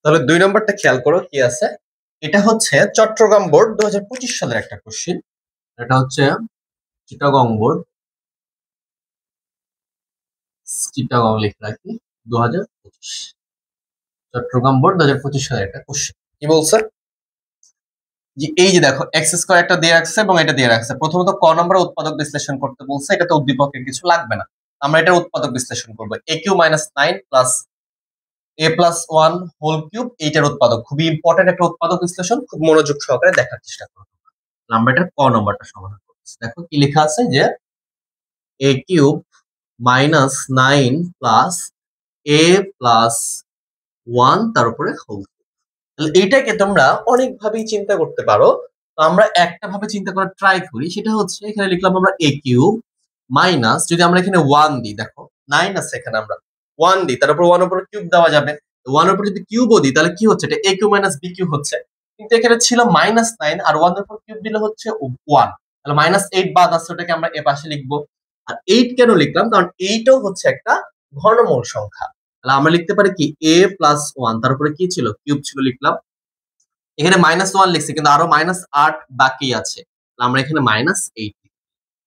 তাহলে 2 নম্বরটা খেয়াল করো কি আছে। এটা হচ্ছে চট্টগ্রাম বোর্ড 2025 সালের একটা কোশ্চেন। এটা হচ্ছে চিটাগং বোর্ড, চিটাগং লিখে রাখি 2025, চট্টগ্রাম বোর্ড 2025 সালের একটা কোশ্চেন। কি বলছে যে এই যে দেখো এক্স স্কয়ার একটা দিয়ে রাখছে এবং এটা দিয়ে রাখছে। প্রথমত ক নম্বরে উৎপাদক বিশ্লেষণ করতে বলছে, এটাতে উদ্দীপকের কিছু লাগবে না। আমরা এটা উৎপাদক বিশ্লেষণ করবো। a cube minus 9 plus a plus 1 whole cube, এইটার উৎপাদক। খুবই ইম্পর্টেন্ট একটা উৎপাদক বিশ্লেষণ, খুব মনোযোগ সহকারে দেখার চেষ্টা করো। আমরা এটা ক নম্বরটা সমাধান করতেছি। দেখো কি লেখা আছে যে a cube minus 9 plus a plus 1 তার উপরে হোল কিউব। তাহলে এইটাকে তোমরা অনেকভাবেই চিন্তা করতে পারো। তো আমরা একটা ভাবে চিন্তা করার ট্রাই করি, সেটা হচ্ছে এখানে লিখলাম আমরা a কিউব মাইনাস, যদি আমরা এখানে 1 দিই, দেখো 9 আছে এখানে, আমরা 1 দিই, তার উপর 1 এর উপর কিউব দেওয়া যাবে। 1 এর উপর যদি কিউবও দিই তাহলে কি হচ্ছে, এটা a cube minus b cube হচ্ছে। কিন্তু এখানে ছিল মাইনাস 9 আর 1 এর উপর কিউব দিলে হচ্ছে 1, তাহলে মাইনাস 8 বাদ আছে, ওটাকে আমরা এ পাশে লিখবো। আর 8 কেন লিখলাম, কারণ 8 ও হচ্ছে একটা ঘনমূল সংখ্যা। তাহলে আমরা লিখতে পারি কি a প্লাস 1 তার উপরে কি ছিল, কিউব ছিল, লিখলাম। এখানে মাইনাস 1 লিখছি কিন্তু আরো মাইনাস 8 বাকি আছে, আমরা এখানে মাইনাস 8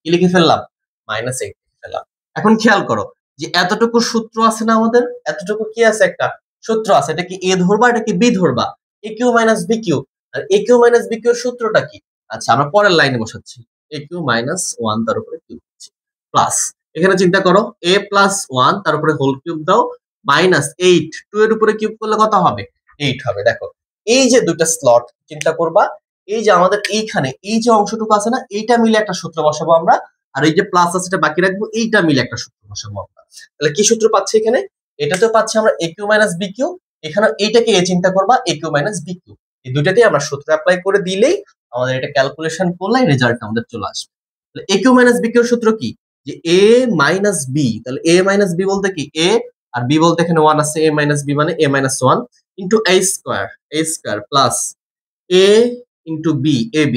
কি লিখে ফেললাম, মাইনাস 8 লিখে ফেললাম। এখন খেয়াল করো যে এতটুকু সূত্র আছে না আমাদের, এতটুকু কি আছে, একটা সূত্র আছে। এটা কি a ধরবা, এটা কি b ধরবা, a cube minus b cube. আর a cube minus b cube এর সূত্রটা কি? আচ্ছা, আমরা পরের লাইনে বসাচ্ছি, a কিউ মাইনাস 1 তার উপরে কিউব প্লাস, এখানে চিন্তা করো a প্লাস 1 তার উপরে হোল কিউব দাও, মাইনাস 8 2 এর উপরে কিউব করলে কত হবে, 8 হবে। দেখো এই যে দুটো স্লট চিন্তা করবা, এই যে আমাদের এইখানে এই যে অংশটুকু আছে না, এইটা মিলে একটা সূত্র বসাবো আমরা। আর এই যে প্লাস আছে এটা বাকি রাখবো, এইটা মিলে একটা সূত্র বসাবো আমরা। তাহলে কি সূত্র পাচ্ছি এখানে, এটাতেও পাচ্ছি আমরা a cube minus b cube, এখানে এইটাকে এ চিন্তা করবা a cube minus b cube. এই দুটাতেই আমরা সূত্র অ্যাপ্লাই করে দিলেই আমাদের এটা ক্যালকুলেশন করলে রেজাল্ট আমাদের চলে আসবে। তাহলে a cube minus b cube এর সূত্র কি, যে a মাইনাস b, তাহলে a মাইনাস b বলতে কি a, আর b বলতে এখানে 1 আছে, a মাইনাস b মানে a minus 1 into a square plus a into b, ab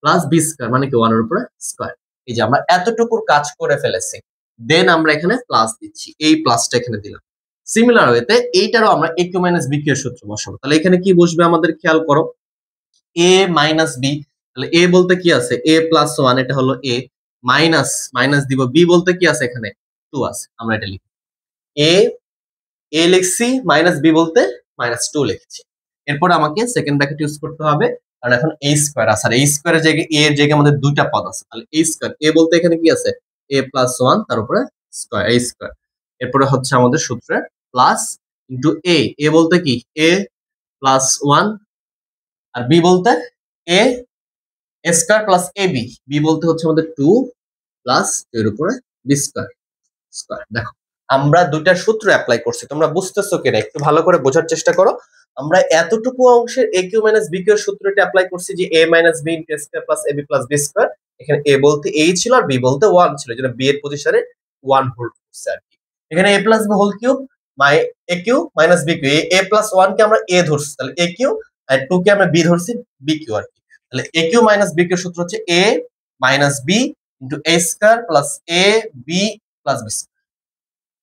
plus b square মানে কি 1 এর উপরে স্কয়ার। এই যে আমরা এতটুকুর কাজ করে ফেলেছি, দেন আমরা এখানে প্লাস দিচ্ছি, এই প্লাসটা এখানে দিলাম। সিমিলার ওয়েতে এইটারও আমরা a cube minus b cube এর সূত্র বসাবো। তাহলে এখানে কি বসবে আমাদের, খেয়াল করো a মাইনাস b, তাহলে a বলতে কি আছে a প্লাস 1, এটা হলো a, মাইনাস মাইনাস দিব, b বলতে কি আছে এখানে 2 আছে, আমরা এটা লিখি a, a লিখছি, মাইনাস b বলতে মাইনাস 2 লিখছি। এরপর আমাকে সেকেন্ড ব্র্যাকেট ইউজ করতে হবে, কারণ এখন a স্কয়ার আছে, আর a স্কয়ারের জায়গায় a এর জায়গায় আমাদের দুইটা পদ আছে, তাহলে a স্কয়ার, a বলতে এখানে কি আছে a প্লাস 1 তার উপরে স্কয়ার, a স্কয়ার। এরপরে হচ্ছে আমাদের সূত্রের প্লাস ইনটু a বলতে কি a প্লাস 1, আর b বলতে a square plus ab, b বলতে হচ্ছে আমাদের 2 প্লাস এর উপরে b স্কয়ার স্কয়ার। দেখো আমরা দুইটা সূত্র অ্যাপ্লাই করছি, তোমরা বুঝতেছো কিনা একটু ভালো করে বোঝার চেষ্টা করো। আমরা এতটুকু অংশের a cube minus b cube এর সূত্রটি অ্যাপ্লাই করছি, যে a minus b into a square plus ab plus b square. এখানে a বলতে a ছিল আর b বলতে 1 ছিল, যেটা b এর পজিশনে 1 হোল্ড করছে আর কি। এখানে a plus b whole cube মাই a cube minus b cube, a plus 1 কে আমরা a ধরছি, তাহলে a কিউ, আর 2 কে আমরা b ধরছি b কিউ আর কি। তাহলে a cube minus b cube এর সূত্র হচ্ছে a minus b into a square plus a b plus b।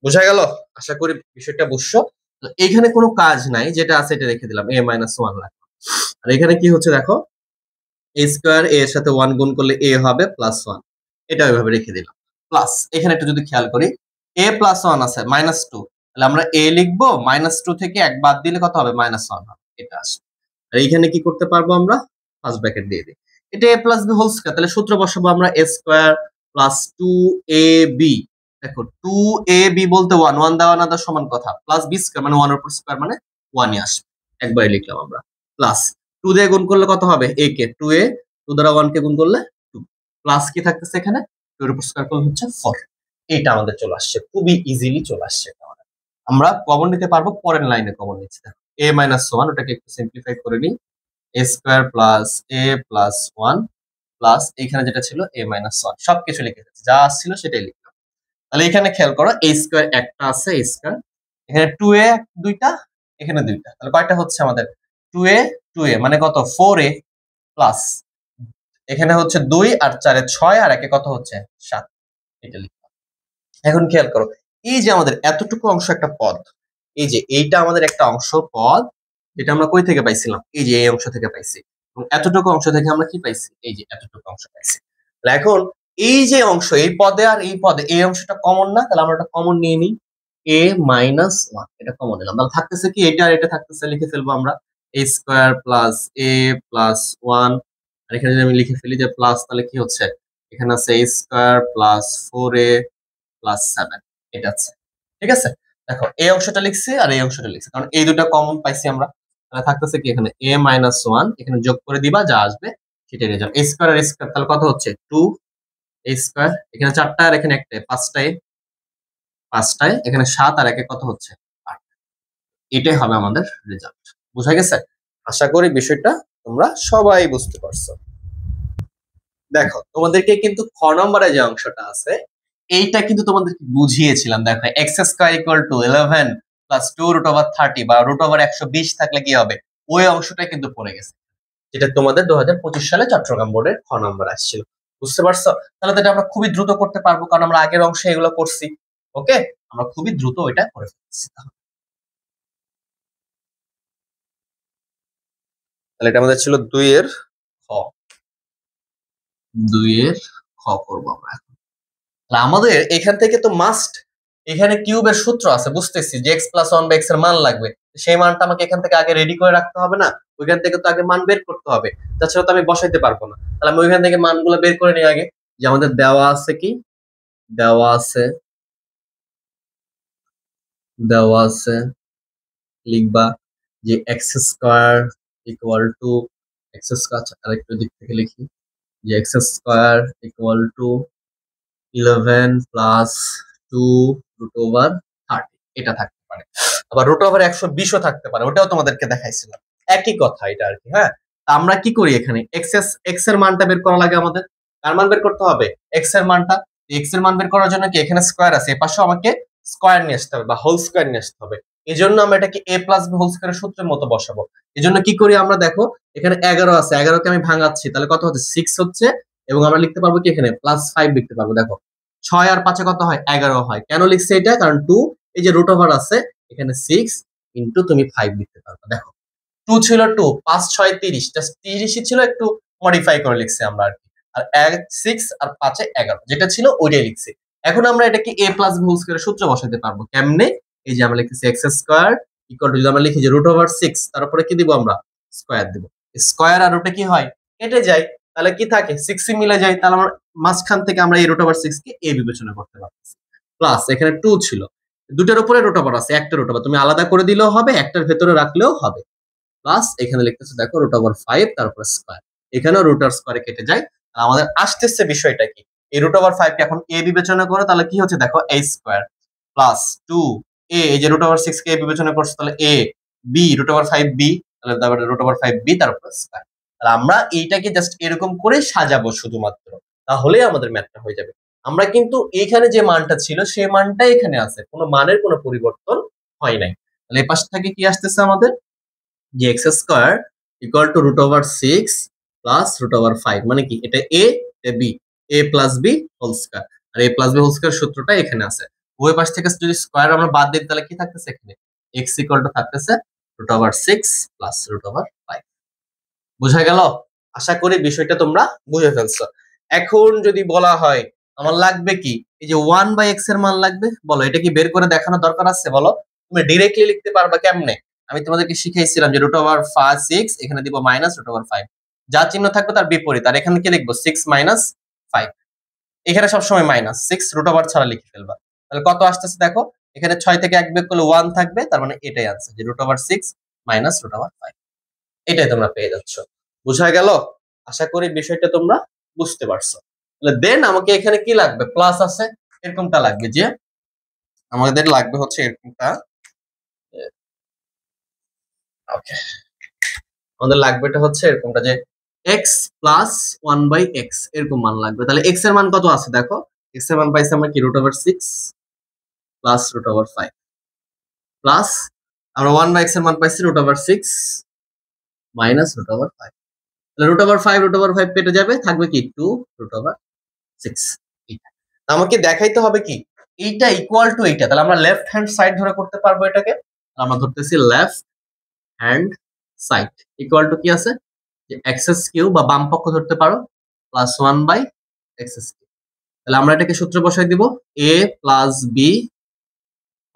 বোঝা গেল? আশা করি বিষয়টা বুঝছো। তো এখানে কোনো কাজ নাই, যেটা আছে এটা রেখে দিলাম, a মাইনাস 1 রাখলাম। আর এখানে কি হচ্ছে দেখো, a স্কয়ার a এর সাথে 1 গুণ করলে a হবে প্লাস 1, এটা ওইভাবে রেখে দিলাম। প্লাস এখানে একটু যদি খেয়াল করি a প্লাস 1 আছে মাইনাস 2, তাহলে আমরা a লিখবো, মাইনাস 2 থেকে 1 বাদ দিলে কত হবে, মাইনাস 1 হবে, এটা আসবে। আর এইখানে কি করতে পারবো, আমরা ফার্স্ট ব্র্যাকেট দিয়ে দিই, এটা a plus b whole square, তাহলে সূত্র বসাবো আমরা a স্কয়ার প্লাস 2ab। দেখো 2ab বলতে 1 1 দেওয়া না দেওয়া সমান কথা, প্লাস b স্কয়ার মানে 1 এর উপর স্কয়ার মানে 1 ই আসবে, একবারে লিখলাম আমরা। প্লাস 2 দিয়ে গুণ করলে কত হবে, a কে 2a, 2 দ্বারা 1 কে গুণ করলে 2, প্লাস কি থাকতেছে এখানে 2 এর উপর স্কয়ার করলে হচ্ছে 4। এটা আমাদের চলে আসছে, খুবই ইজিলি চলে আসছে আমাদের। আমরা কমন নিতে পারবো, পরের লাইনে কমন নিচ্ছি। দেখো a মাইনাস 1, ওটাকে একটু সিম্পলিফাই করে নিই, a square plus a plus 1 plus এখানে যেটা ছিল a মাইনাস 1, সবকিছু লিখে দিচ্ছি, যা ছিল সেটাই লিখলাম। তাহলে এখানে খেয়াল করো a স্কয়ার একটা আছে, a স্কয়ার, এখানে 2a দুইটা, এখানে দুইটা, তাহলে কয়টা হচ্ছে আমাদের 2a 2a মানে কত 4a প্লাস এখানে হচ্ছে 2 আর 4 এ 6 আর একে কত হচ্ছে 7, এটা লিখলাম। এখন খেয়াল করো এই যে আমাদের এতটুকু অংশ একটা পদ, এই যে এইটা আমাদের একটা অংশ পদ, যেটা আমরা কই থেকে পাইছিলাম, এই যে এই অংশ থেকে পাইছি, এবং এতটুকু অংশ থেকে আমরা কি পাইছি, এই যে এতটুকু অংশ পাইছি। তাহলে এখন এই যে অংশ, এই পদে আর এই পদে এই অংশটা কমন না, তাহলে আমরা এটা কমন নিয়ে নিই, a মাইনাস 1, এটা কমন নিলাম। তাহলে থাকতেছে কি, এটা আর এটা থাকতেছে, লিখে ফেলবো আমরা a square plus a plus 1, আর এখানে যদি আমি লিখে ফেলি যে প্লাস, তাহলে কি হচ্ছে, এখানে আছে a square plus 4a plus 7, এটা আছে। ঠিক আছে, দেখো এই অংশটা লিখছি আর এই অংশটা লিখছি, কারণ এই দুটো কমন পাইছি আমরা। তাহলে থাকতেছে কি, এখানে a মাইনাস 1, এখানে যোগ করে দিবা, যা আসবে সেটা নিয়ে যাবে। a স্কয়ার আর a স্কয়ার, তাহলে কত হচ্ছে 2a স্কয়ার, এখানে 4টা আর এখানে একটা, 5টায় এখানে 7 আর 1 কত হচ্ছে 8। এটাই হবে আমাদের রেজাল্ট। বুঝা গেছে? আশা করি বিষয়টা তোমরা সবাই বুঝতে পারছো। দেখো তোমাদেরকে কিন্তু খ নম্বরে যে অংশটা আছে এইটা কিন্তু তোমাদেরকে বুঝিয়েছিলাম। দেখো x square equal to 11 plus 2 root over 30 বা রুট ওভার 120 থাকলে কি হবে, ওই অংশটা কিন্তু পড়ে গেছে, যেটা তোমাদের 2025 সালে চট্টগ্রাম বোর্ডের খ নম্বর আসছিল। বুঝতে পারছো? তাহলে তো এটা আমরা খুবই দ্রুত করতে পারবো, কারণ আমরা আগের অংশে এগুলো করছি। ওকে, আমরা খুবই দ্রুত ওইটা করে ফেলছি। তাহলে এটা আমাদের ছিল 2 এর খ, 2 এর খ করবো আমরা এখন। তাহলে আমাদের এখান থেকে তো মাস্ট, এখানে কিউবের সূত্র আছে, বুঝতেছি যে এক্স প্লাস 1 বা এক্স এর মান লাগবে, সেই মানটা আমাকে এখান থেকে আগে রেডি করে রাখতে হবে না, ওইখান থেকে তো আগে মান বের করতে হবে, তাছাড়া তো আমি বসাইতে পারবো না। তাহলে আমি ওইখান থেকে মানগুলো বের করে নিই আগে। যে আমাদের দেওয়া আছে কি, দেওয়া আছে, দেওয়া আছে লিখবা যে x square equal to, x square আরেকটু দিক থেকে লিখি, যে x square equal to 11 plus 2 root over 30, এটা থাকতে পারে। আবার রুট ওভার 120ও থাকতে পারে, ওটাও তোমাদেরকে দেখাইছিলাম, একই কথা এটা আর কি। হ্যাঁ, আমরা কি করি, এখানে এক্স এর মানটা বের করা লাগে আমাদের। কার মান বের করতে হবে, এক্স এর মানটা। এক্স এর মান বের করার জন্য কি, এখানে স্কয়ার আছে, এপাশেও আমাকে স্কয়ার নিয়ে আসতে হবে বা হোল স্কয়ার নিয়ে আসতে হবে। এই জন্য আমরা এটাকে a প্লাস বি হোল স্কয়ারের সূত্রের মতো বসাবো। এই জন্য কি করি আমরা, দেখো এখানে 11 আছে, 11কে আমি ভাঙাচ্ছি, তাহলে কত হচ্ছে 6 হচ্ছে, এবং আমরা লিখতে পারবো কি, এখানে প্লাস 5 লিখতে পারবো। দেখো 6 আর 5 কত হয়, 11 হয়। কেন লিখছে এটা, কারণ 2, এই যে রুট ওভার আছে, এখানে 6 ইন্টু তুমি 5 লিখতে পারবে। দেখো 2 ছিল 2, 5 6 30, জাস্ট 30ই ছিল, একটু মডিফাই করে লিখছি আমরা আর কি। আর 6 আর 5 এ 11, যেটা ছিল ওইটাই লিখছি। এখন আমরা এটাকে a প্লাস বি হোল স্কয়ারের সূত্রে বসাতে পারবো কেমনে, এই যে আমরা লিখতেছি এক্স স্কয়ার ইকুয়াল টু, যদি আমরা লিখি যে রুট ওভার 6, তার উপরে কি দিব আমরা, স্কয়ার দিব। স্কয়ার আর রুটে কি হয়, কেটে যায়, তাহলে কি থাকে 6 মিলে যায়, তাহলে আমরা মাঝখান থেকে আমরা এই রুট ওভার 6 কে a বিবেচনা করতে পারতেছি। প্লাস এখানে 2 ছিল, দুটার উপরে রুট ওভার আছে, একটা রুট ওভার তুমি আলাদা করে দিলেও হবে, একটার ভেতরে রাখলেও হবে। প্লাস এখানে লিখতেছে দেখো রুট ওভার 5, তারপর স্কয়ার, এখানেও রুট আর স্কয়ারে কেটে যায়। আর আমাদের আসতেছে বিষয়টা কি, এই রুট ওভার 5 কে এখন a বিবেচনা করে, তাহলে কি হচ্ছে দেখো a স্কয়ার প্লাস 2a, এই যে রুট ওভার 6 কে a বিবেচনা করছে, তাহলে a, b root over 5b, তাহলে তারপরে রুট ওভার 5b তারপর স্কয়ার। তাহলে আমরা এইটাকে জাস্ট এরকম করে সাজাবো শুধুমাত্র, তাহলেই আমাদের ম্যাথটা হয়ে যাবে। আমরা কিন্তু এখানে যে মানটা ছিল সেই মানটাই এখানে আছে, কোনো মানের কোনো পরিবর্তন হয় নাই। তাহলে এই পাশ থেকে কি আসতেছে আমাদের, যে x square equal to root over 6 plus root over 5, মানে কি, এটা a, b, a plus b whole square, আর a plus b whole square সূত্রটা এখানে আছে। ওই পাশ থেকে যদি স্কয়ার আমরা বাদ দিই, তাহলে কি থাকতেছে, এখানে x ইকুয়াল টু থাকতেছে root over 6 plus root over 5। বুঝা গেল? আশা করি বিষয়টা তোমরা বুঝে ফেলছো। এখন যদি বলা হয় আমার লাগবে কি, এই যে 1 বাই x এর মান লাগবে, বলো এটা কি বের করে দেখানো দরকার আছে, বলো তুমি ডিরেক্টলি লিখতে পারবা কেমনে? আমি তোমাদেরকে শিখাইছিলাম যে রুট ওভার 6, এখানে দিব মাইনাস রুট ওভার 5, যা চিহ্ন থাকবে তার বিপরীত, আর এখানে কি লিখবো 6 মাইনাস 5, এখানে সবসময় মাইনাস 6 রুট ওভার ছাড়া লিখে ফেলবা। তাহলে কত আসতেছে দেখো, এখানে 6 থেকে 1 বিয়োগ করলে 1 থাকবে, তার মানে এটাই আনসার, যে root over 6 minus root over 5, এটাই তোমরা পেয়ে যাচ্ছ। বুঝা গেল? আশা করি বিষয়টা তোমরা বুঝতে পারছো। তাহলে দেন আমাকে এখানে কি লাগবে, প্লাস আছে, এরকমটা লাগবে, যে আমাদের লাগবে হচ্ছে এরকমটা। ওকে, আমাদের লাগবেটা হচ্ছে এরকমটা, যে x প্লাস 1 বাই x, এরকম মান লাগবে। তাহলে x এর মান কত আছে দেখো, x এর মান পাইছি আমরা কি, root over 6 plus root over 5, plus আমরা 1 বাই x এর মান পাইছি root over 6 minus root over 5। তাহলে রুট ওভার 5 রুট ওভার 5 কেটে যাবে, থাকবে কি 2 রুট ওভার 6। আমাকে দেখাইতে হবে কি, এইটা ইকুয়াল টু এইটা, তাহলে আমরা লেফট হ্যান্ড সাইড ধরে করতে পারবো এটাকে। আমরা ধরতেছি left hand side equal to কি আছে যে এক্স কিউব বা বাম পক্ষ ধরতে পারো প্লাস 1/x কিউব। তাহলে আমরা এটাকে সূত্র বসাই দিব a plus b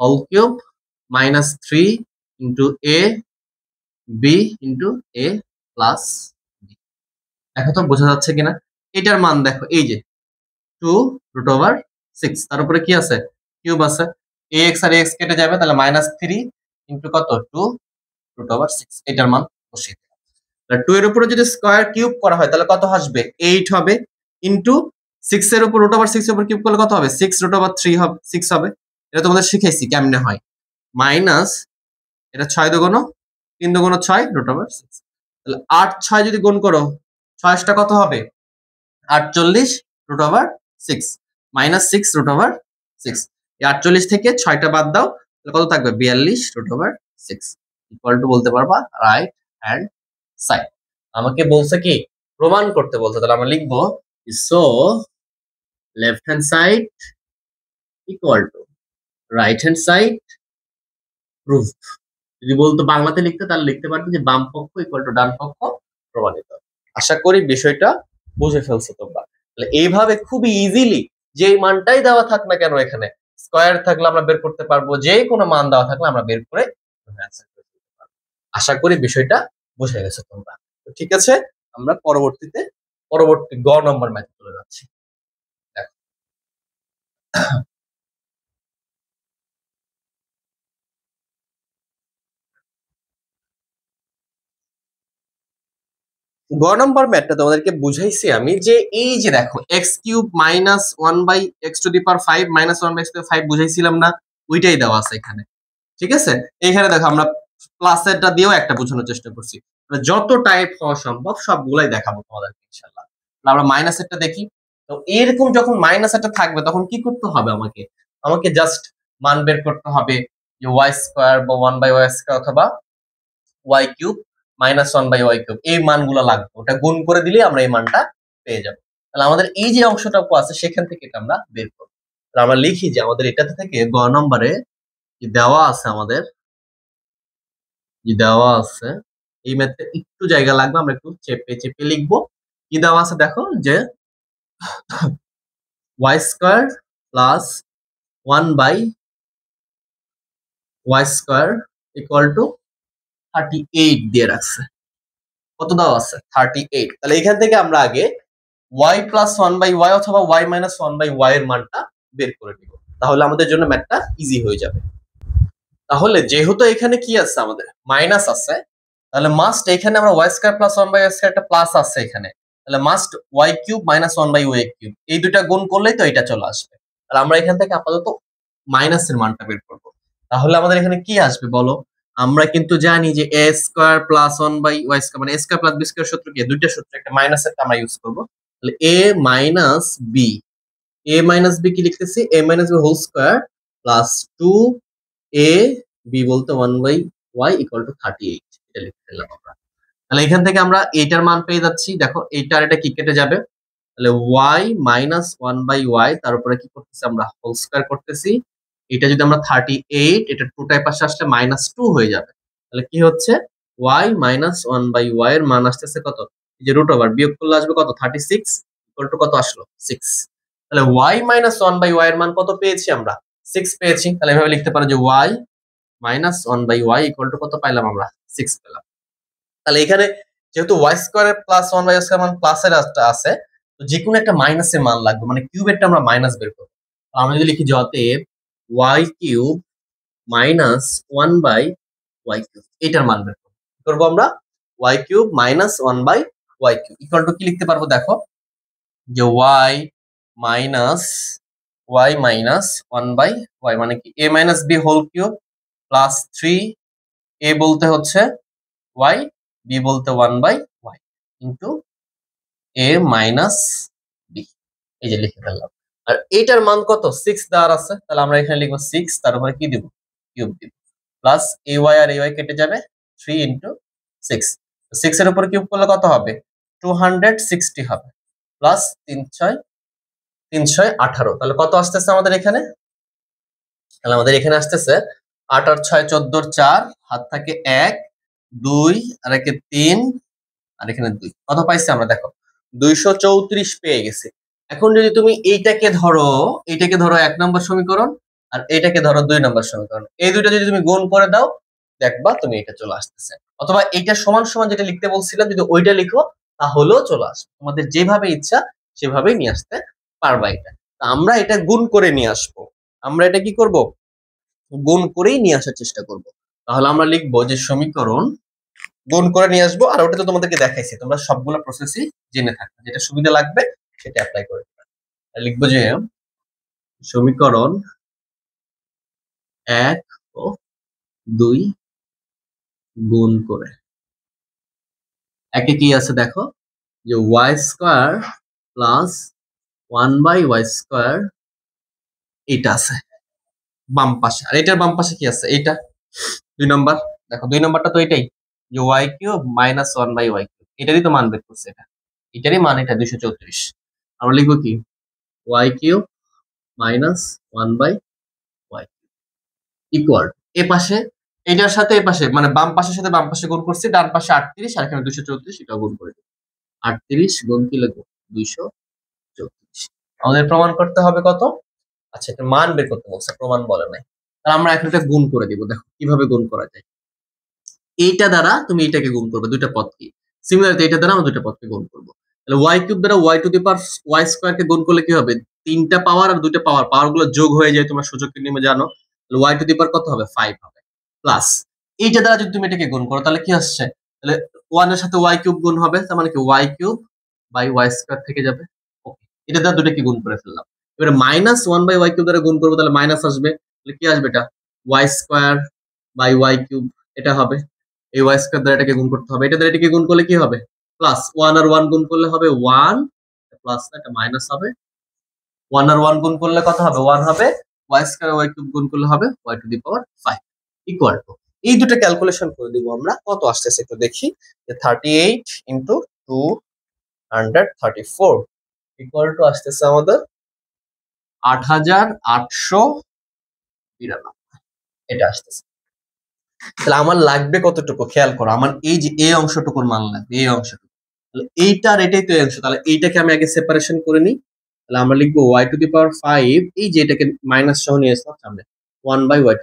whole cube minus 3 into a b into a plus b. দেখো তো বোঝা যাচ্ছে কিনা? এটার মান দেখো এই যে 2√6, তার উপরে কি আছে কিউব আছে, ax আর ax কেটে যাবে, তাহলে মাইনাস 3 ইন্টু কত 2√6, এটার মান বসিয়ে দিলাম। তাহলে 2 এর উপরে যদি স্কয়ার কিউব করা হয় তাহলে কত আসবে 8 হবে, ইন্টু 6 এর উপর √6 এর উপর কিউব করলে কত হবে 6√3 হবে, 6 হবে। এটা তোমাদের শিখাইছি কেমনে হয়। মাইনাস এটা 6 দুগুণ 3 দুগুণ 6√6, তাহলে 8 6 যদি গুণ করো 6 কত হবে 48√6 মাইনাস 6√6। এই 48 থেকে 6টা বাদ দাও তাহলে কত থাকবে 42√6 ইকুয়াল টু বলতে পারবা রাইট হ্যান্ড সাইড। আমাকে বলছে কি প্রমাণ করতে বলছে, তাহলে আমরা লিখবো so left hand side equal two right hand side proof. যদি বলতো বাংলাতে লিখতে তাহলে লিখতে পারতো যে বাম পক্ষ ইকুয়াল টু ডান পক্ষ প্রমাণিত। আশা করি বিষয়টা বুঝে ফেলছো তোমরা। তাহলে এইভাবে খুবই ইজিলি যে মানটাই দেওয়া থাক না কেন, এখানে স্কয়ার থাকলে আমরা বের করতে পারবো, যে কোনো মান দেওয়া থাকলে আমরা বের করে আশা করি বিষয়টা বুঝে গেছো তোমরা। তো ঠিক আছে, আমরা পরবর্তী গ নম্বর ম্যাথে চলে যাচ্ছি। গ নম্বর ম্যাথটা তোমাদেরকে বুঝাইছি আমি যে এই যে দেখো x cube minus 1/x⁵ minus 1/x⁵ বুঝাইছিলাম না, ওইটাই দেওয়া আছে এখানে। ঠিক আছে, এইখানে দেখো আমরা প্লাসেরটা দিয়েও একটা বোঝানোর চেষ্টা করছি, যত টাইপ হওয়া সম্ভব সবগুলাই দেখাবো তোমাদেরকে ইনশাআল্লাহ। আমরা মাইনাসেরটা দেখি। তো এরকম যখন মাইনাস একটা থাকবে তখন কি করতে হবে আমাকে জাস্ট মান বের করতে হবে যে y² বা 1/y² অথবা y³ মাইনাস 1/y³ এই মানগুলো লাগবে, ওটা গুণ করে দিলে আমরা এই মানটা পেয়ে যাবো। তাহলে আমাদের এই যে অংশটুকু আছে সেখান থেকে এটা আমরা বের করবো। তাহলে আমরা লিখি যে আমাদের এটাতে থেকে গ নম্বরে দেওয়া আছে, আমাদের দেওয়া আছে এই ম্যাথে একটু জায়গা লাগবে, আমরা একটু চেপে চেপে লিখবো। কি দেওয়া আছে দেখো যে y² plus 1/y² equal to 38 দিয়ে রাখছে। কত দেওয়া আছে 38। তাহলে এখান থেকে আমরা আগে y প্লাস 1/y অথবা y মাইনাস 1/y এর মানটা বের করে নিব, তাহলে আমাদের জন্য ম্যাথটা ইজি হয়ে যাবে। তাহলে যেহেতু এখানে কি আছে আমাদের মাইনাস আছে, তাহলে মাস্ট এখানে আমরা y² প্লাস 1/y² একটা প্লাস আছে এখানে, তাহলে মাস্ট y³ মাইনাস 1/y³ এই দুটা গুণ করলেই তো এটা চলে আসবে। তাহলে আমরা এখান থেকে আপাতত মাইনাসের মানটা বের করব। তাহলে আমাদের এখানে কি আসবে বলো, আমরা কিন্তু জানি যে a² প্লাস 1/y² মানে a² প্লাস b² সূত্র কি, দুইটা সূত্র, একটা মাইনাসেরটা আমরা ইউজ করব। তাহলে a মাইনাস b কি লিখতেছি a minus b whole square plus 2a b বলতে 1/y ইকুয়াল টু 38, এটা লিখে ফেললাম আমরা। তাহলে এখান থেকে আমরা এইটার মান পেয়ে যাচ্ছি, দেখো এইটার এটা কি কেটে যাবে, তাহলে y মাইনাস 1/y তার উপরে কি করতেছি আমরা হোল স্কয়ার করতেছি, এটা যদি আমরা 38 এটা 2টার পাশে আসলে -2 হয়ে যাবে। তাহলে কি হচ্ছে y মাইনাস 1/y এর মান আসতেছে কত, এই যে রুট ওভার বিয়োগ করলে আসবে কত 36 ইকুয়াল টু কত আসলো 6। তাহলে y মাইনাস 1/y এর মান কত পেয়েছি আমরা 6 পেয়েছি। তাহলে এভাবে লিখতে পারো যে y minus 1/y equal to কত পাইলাম আমরা 6 পেলাম। তাহলে এখানে যেহেতু y² প্লাস 1/y² মান প্লাসের আছে, তো যে কোনো একটা মাইনাসের মান লাগবে, মানে কিউবেরটা আমরা মাইনাস বের করব। আমরা যদি লিখি যে অতএব y³ মাইনাস 1/y³ এটার মান বের করব আমরা y³ minus 1/y³ equal to কি লিখতে পারবো দেখো যে y মাইনাস 1/y মানে কি a minus b whole cube plus 3a বলতে হচ্ছে y b বলতে 1/y into a minus b, এই যে লিখে ফেললাম। আর এটার মান কত 6 দেওয়ার আছে, তাহলে আমরা এখানে লিখবো 6 তার উপরে কি দিব কিউব দিব প্লাস ay আর ay কেটে যাবে 3 ইন্টু 6, 6 এর উপর কিউব করলে কত হবে 260 হবে প্লাস 318, তাহলে কত আসতেছে আমাদের এখানে, তাহলে আমাদের এখানে আসতেছে 8 আর 6 14 4 হাত থাকে 1 2 আর একে 3 আর এখানে 2 কত পাইছি আমরা দেখো 234 পেয়ে গেছি। এখন যদি তুমি এইটাকে ধরো 1 নম্বর সমীকরণ আর এইটাকে ধরো 2 নম্বর সমীকরণ, এই দুইটা যদি তুমি গুণ করে দাও দেখবা তুমি এটা চলে আসতেছে। অথবা এইটা সমান সমান যেটা লিখতে বলছিলাম যদি ওইটা লিখো তাহলেও চলে আসবে, তোমাদের যেভাবে ইচ্ছা সেভাবেই নিয়ে আসতে পারবা এটা। আমরা এটা গুণ করে নিয়ে আসবো, আমরা এটা কি করব, গুণ করেই নিয়ে আসার চেষ্টা করব। তাহলে আমরা লিখবো যে সমীকরণ গুণ করে নিয়ে আসবো, আর ওটা তো তোমাদেরকে দেখাইছি, তোমরা সবগুলো প্রসেসই জেনে থাকবে, যেটা সুবিধা লাগবে সেটা অ্যাপ্লাই করে দিবে। লিখবো যে সমীকরণ 1 ও 2 গুণ করে, একে কি আছে দেখো যে ওয়াই স্কোয়ার প্লাস 1/y² এটা আছে বাম পাশে, আর এটার বাম পাশে কি আছে এইটা 2 নম্বর। দেখো 2 নম্বরটা তো এটাই যে y³ মাইনাস 1/y³, এটারই তো মান বের করছে, এটারই মান এটা 234। আমরা লিখবো কি y³ মাইনাস 1/y³ ইকুয়াল এ পাশে এটার সাথে এ পাশে মানে বাম পাশের সাথে বাম পাশে গুণ করছি, ডান পাশে 38 আর এখানে 234, এটাও গুণ করে দিই। 38 গুণ কি লিখবো 234। আমাদের প্রমাণ করতে হবে কত, আচ্ছা এটা মান বের করতে বলছে, প্রমাণ বলে নাই। তাহলে আমরা এখন এটা গুণ করে দিব, দেখো কিভাবে গুণ করা যায়। এইটা দ্বারা তুমি এটাকে গুণ করবে, দুইটা পদকে সিমিলারলি এটা দ্বারা আমরা দুইটা পদকে গুণ করব। তাহলে y³ দ্বারা y² কে গুণ করলে কি হবে, তিনটা পাওয়ার আর দুইটা পাওয়ার গুলো যোগ হয়ে যায়, তোমরা সূচকের নিয়মে জানো। তাহলে y² কত হবে 5 হবে, প্লাস এইটা দ্বারা যদি তুমি এটাকে গুণ করো তাহলে কি আসছে, তাহলে 1 এর সাথে y³ গুণ হবে, তার মানে কি y³ থেকে যাবে। ওকে, এটা দ্বারা দুটোকে গুণ করে ফেললাম। এবারে -1/y³ দ্বারা গুণ করবো, তাহলে মাইনাস আসবে, তাহলে কি আসবে এটা y² এটা হবে। এই y² দ্বারা এটাকে গুণ করতে হবে, এটা দ্বারা এটাকে গুণ করলে কি হবে প্লাস 1 আর 1 গুণ করলে হবে 1 প্লাস না এটা মাইনাস হবে, 1 আর 1 গুণ করলে কত হবে 1 হবে, y² y³ গুণ করলে হবে y⁵ ইকুয়াল টু, এই দুটো ক্যালকুলেশন করে দিব আমরা, কত আসতেছে একটু দেখি যে 38 ইনটু 234 ইকুয়াল টু আসতেছে আমাদের 8892। এটা আসতেছে। তাহলে আমার লাগবে কতটুকু খেয়াল করো, আমার এই যে এই অংশটুকুর মান লাগবে, এই অংশটুকু। তাহলে এইটা আর এটাই তো এই অংশ, তাহলে এইটাকে আমি আগে সেপারেশন করে নিই। তাহলে আমরা লিখবো y⁵, এই যে এটাকে মাইনাস সহ নিয়ে আসলাম সামনে 1/y⁵,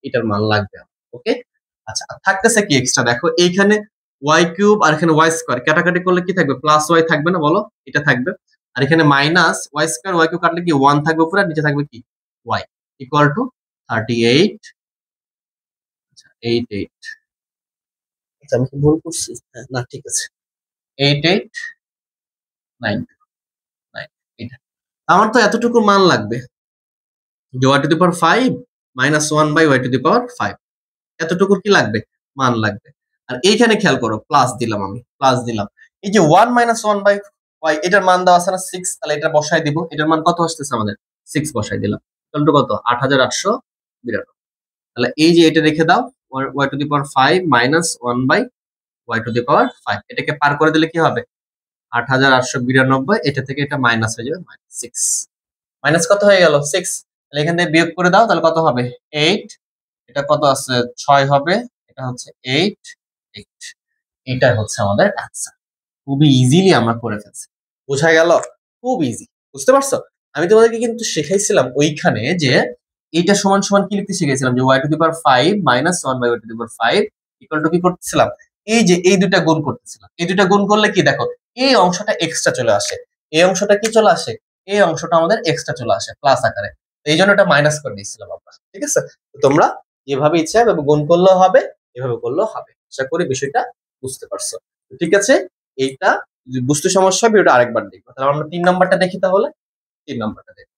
এটার মান লাগবে। ওকে, আচ্ছা থাকতেছে কি এক্সট্রা, দেখো এইখানে y³ আর এখানে y² কাটাকাটি করলে কি থাকবে, প্লাস y থাকবে না বলো, এটা থাকবে। আর এখানে মাইনাস y² y³ কাটলে কি 1 থাকবে উপরে, আর নিচে থাকবে কি y ইকুয়াল টু 38। 88, আচ্ছা আমি কি ভুল করছি, হ্যাঁ না ঠিক আছে 8892 এটা। আমার তো এতটুকু মান লাগবে যে y⁵ মাইনাস 1/y⁵, এতটুকুর কি লাগবে মান লাগবে। আর এইখানে খেয়াল করো প্লাস দিলাম, আমি প্লাস দিলাম, এই যে 1 মাইনাস 1/y এটার মান দেওয়া আছে না 6, তাহলে এটা বসাই দিব, এটার মান কত আসতেছে আমাদের 6 বসাই দিলাম, তাহলে কত 8892। তাহলে এই যে এটা রেখে দাও y⁵ মাইনাস 1/y⁵, এটাকে পার করে দিলে কি হবে 8892, এটা থেকে এটা মাইনাস হয়ে যাবে, -6 মাইনাস কত হয়ে গেল 6। তাহলে এখান থেকে বিয়োগ করে দাও, তাহলে কত হবে 8, এটা কত আছে 6 হবে, এটা হচ্ছে 8 8, এটা হচ্ছে আমাদের অ্যান্সার। খুবই ইজিলি আমরা করে ফেলছি, বোঝা গেল, খুব ইজি, বুঝতে পারছো। আমি তোমাদেরকে কিন্তু শেখাইছিলাম ওইখানে যে এইটা সমান সমান কি লিখতে শিখেছিলাম যে y⁵ minus 1/y⁵ equal to কি করতেছিলাম, এই যে এই দুটা গুণ করতেছিলাম, এই দুটা গুণ করলে কি দেখো এই অংশটা এক্সট্রা চলে আসে, এই অংশটা কি চলে আসে, এই অংশটা আমাদের এক্সট্রা চলে আসে প্লাস আকারে, এই জন্য এটা মাইনাস করে দিয়েছিলাম আমরা। ঠিক আছে, তো তোমরা যেভাবে ইচ্ছা এভাবে গুণ করলেও হবে, এভাবে করলেও হবে। আশা করি বিষয়টা বুঝতে পারছো। ঠিক আছে, এইটা যদি বুঝতে সমস্যা হবে ওটা আরেকবার দেখবো। তাহলে আমরা 3 নাম্বারটা দেখি, তাহলে 3 নাম্বারটা দেখি।